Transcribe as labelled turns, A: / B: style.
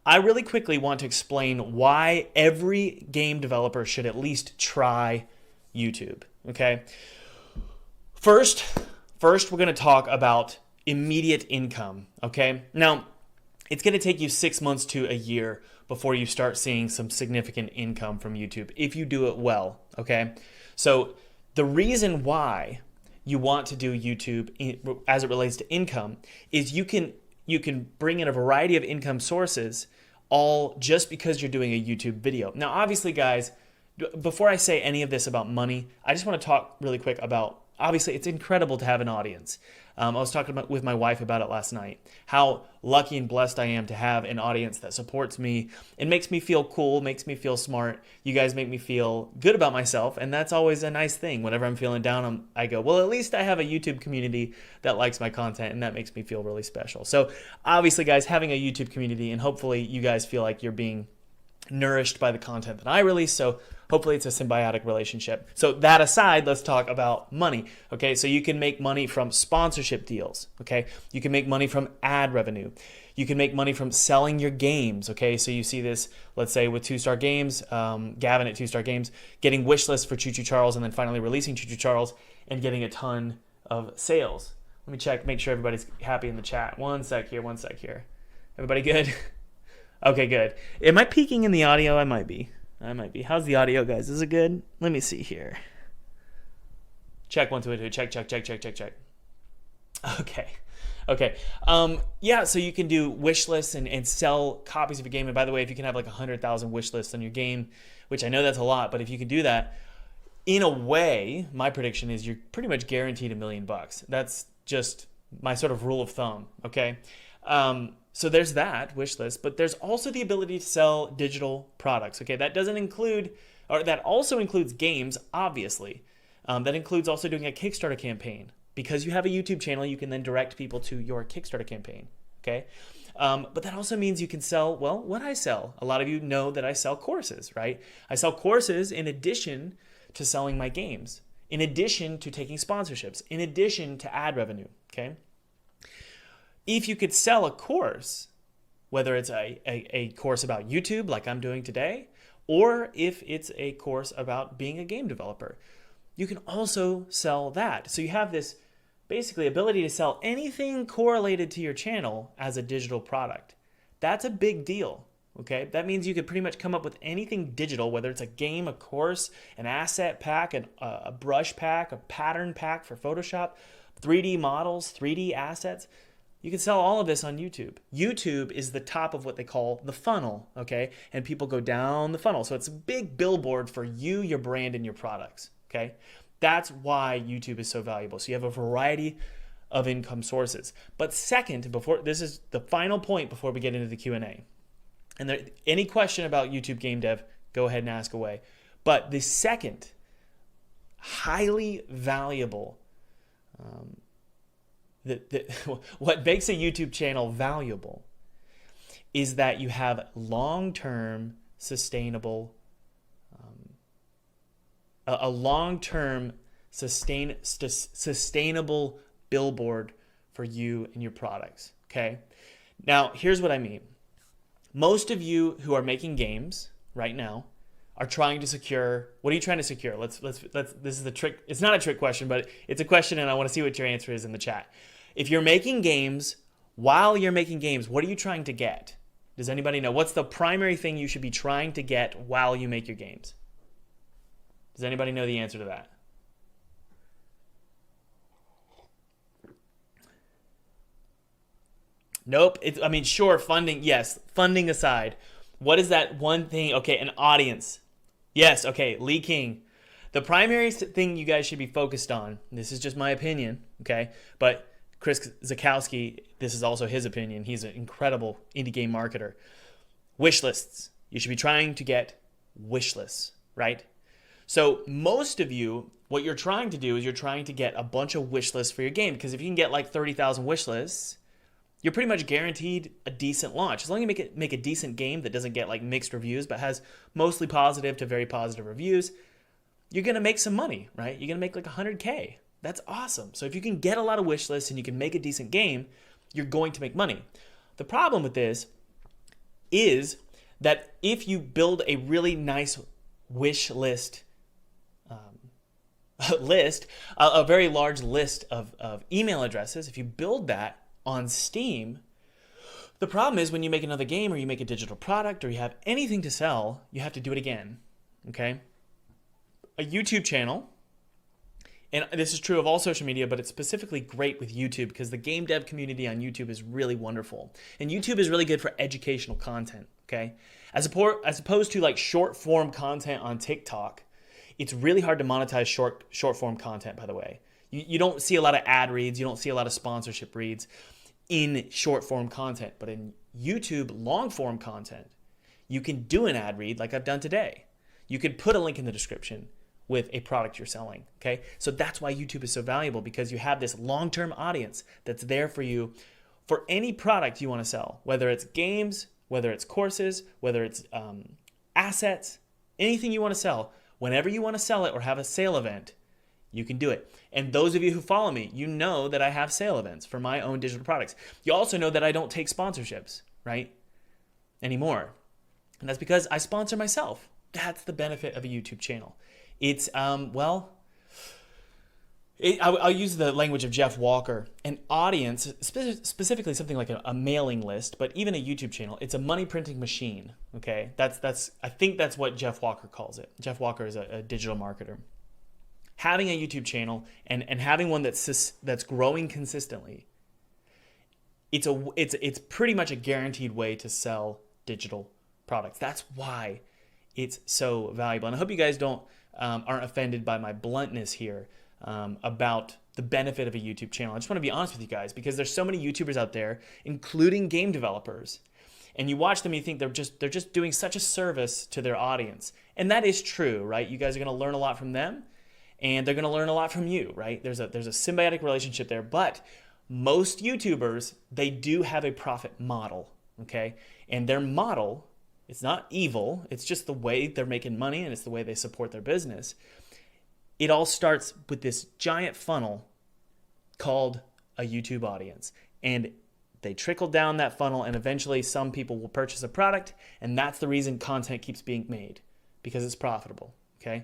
A: I really quickly want to explain why every game developer should at least try YouTube. Okay. First, we're going to talk about immediate income. Okay. Now, it's going to take you 6 months to a year before you start seeing some significant income from YouTube if you do it well. Okay. So the reason why you want to do YouTube as it relates to income is you can bring in a variety of income sources all just because you're doing a YouTube video. Now, obviously, guys, before I say any of this about money, I just want to talk really quick about, obviously, it's incredible to have an audience. I was talking with my wife about it last night, how lucky and blessed I am to have an audience that supports me and makes me feel cool, makes me feel smart. You guys make me feel good about myself, and that's always a nice thing. Whenever I'm feeling down, I go, well, at least I have a YouTube community that likes my content, and that makes me feel really special. So obviously, guys, having a YouTube community, and hopefully you guys feel like you're being nourished by the content that I release. So hopefully it's a symbiotic relationship. So that aside, let's talk about money. Okay, so you can make money from sponsorship deals. Okay, you can make money from ad revenue. You can make money from selling your games. Okay, so you see this, let's say with 2 Star Games, Gavin at 2 Star Games, getting wish lists for Choo Choo Charles and then finally releasing Choo Choo Charles and getting a ton of sales. Let me check, make sure everybody's happy in the chat. One sec here. Everybody good? Okay, good. Am I peaking in the audio? I might be. How's the audio, guys? Is it good? Let me see here. Check 1, 2, 2. Check. Okay. Yeah, so you can do wish lists and sell copies of your game. And by the way, if you can have like 100,000 wish lists on your game, which I know that's a lot, but if you can do that, in a way, my prediction is you're pretty much guaranteed $1 million. That's just my sort of rule of thumb, okay? So there's that wish list, but there's also the ability to sell digital products. Okay, that also includes games, obviously. That includes also doing a Kickstarter campaign. Because you have a YouTube channel, you can then direct people to your Kickstarter campaign. Okay, but that also means you can sell, well, what I sell. A lot of you know that I sell courses, right? I sell courses in addition to selling my games, in addition to taking sponsorships, in addition to ad revenue. Okay. If you could sell a course, whether it's a course about YouTube like I'm doing today, or if it's a course about being a game developer, you can also sell that. So you have this basically ability to sell anything correlated to your channel as a digital product. That's a big deal, okay? That means you could pretty much come up with anything digital, whether it's a game, a course, an asset pack, a brush pack, a pattern pack for Photoshop, 3D models, 3D assets. You can sell all of this on YouTube. YouTube is the top of what they call the funnel, okay? And people go down the funnel. So it's a big billboard for you, your brand, and your products, okay? That's why YouTube is so valuable. So you have a variety of income sources. But second, this is the final point before we get into the Q&A. And any question about YouTube Game Dev, go ahead and ask away. But the second highly valuable what makes a YouTube channel valuable is that you have long-term sustainable, a long-term sustainable billboard for you and your products. Okay. Now, here's what I mean. Most of you who are making games right now are trying to secure. What are you trying to secure? Let's. This is the trick. It's not a trick question, but it's a question, and I want to see what your answer is in the chat. If you're making games, while you're making games, what are you trying to get? Does anybody know? What's the primary thing you should be trying to get while you make your games? Does anybody know the answer to that? Nope. Sure, funding. Yes, funding aside. What is that one thing? Okay, an audience. Yes, okay, Lee King. The primary thing you guys should be focused on, this is just my opinion, okay, but Chris Zakowski, this is also his opinion. He's an incredible indie game marketer. Wish lists. You should be trying to get wish lists, right? So most of you, what you're trying to do is you're trying to get a bunch of wish lists for your game, because if you can get like 30,000 wish lists, you're pretty much guaranteed a decent launch. As long as you make a decent game that doesn't get like mixed reviews, but has mostly positive to very positive reviews, you're going to make some money, right? You're going to make like 100K. That's awesome. So if you can get a lot of wish lists and you can make a decent game, you're going to make money. The problem with this is that if you build a really nice wish list, a very large list of email addresses, if you build that on Steam, the problem is when you make another game or you make a digital product or you have anything to sell, you have to do it again, okay? A YouTube channel, and this is true of all social media, but it's specifically great with YouTube because the game dev community on YouTube is really wonderful. And YouTube is really good for educational content, okay? As opposed to like short form content on TikTok, it's really hard to monetize short form content, by the way. You don't see a lot of ad reads, you don't see a lot of sponsorship reads in short form content, but in YouTube long form content, you can do an ad read like I've done today. You can put a link in the description with a product you're selling, okay? So that's why YouTube is so valuable, because you have this long-term audience that's there for you for any product you want to sell, whether it's games, whether it's courses, whether it's assets, anything you want to sell. Whenever you want to sell it or have a sale event, you can do it. And those of you who follow me, you know that I have sale events for my own digital products. You also know that I don't take sponsorships, right? Anymore. And that's because I sponsor myself. That's the benefit of a YouTube channel. It's, I'll use the language of Jeff Walker. An audience, specifically something like a mailing list, but even a YouTube channel, it's a money printing machine, okay? I think that's what Jeff Walker calls it. Jeff Walker is a digital marketer. Having a YouTube channel and having one that's growing consistently, it's pretty much a guaranteed way to sell digital products. That's why it's so valuable. And I hope you guys aren't offended by my bluntness here about the benefit of a YouTube channel. I just want to be honest with you guys, because there's so many YouTubers out there, including game developers, and you watch them and you think they're just doing such a service to their audience. And that is true, right? You guys are going to learn a lot from them, and they're going to learn a lot from you, right? There's a symbiotic relationship there. But most YouTubers, they do have a profit model, okay? And their model, it's not evil. It's just the way they're making money, and it's the way they support their business. It all starts with this giant funnel called a YouTube audience. And they trickle down that funnel, and eventually some people will purchase a product, and that's the reason content keeps being made, because it's profitable, okay?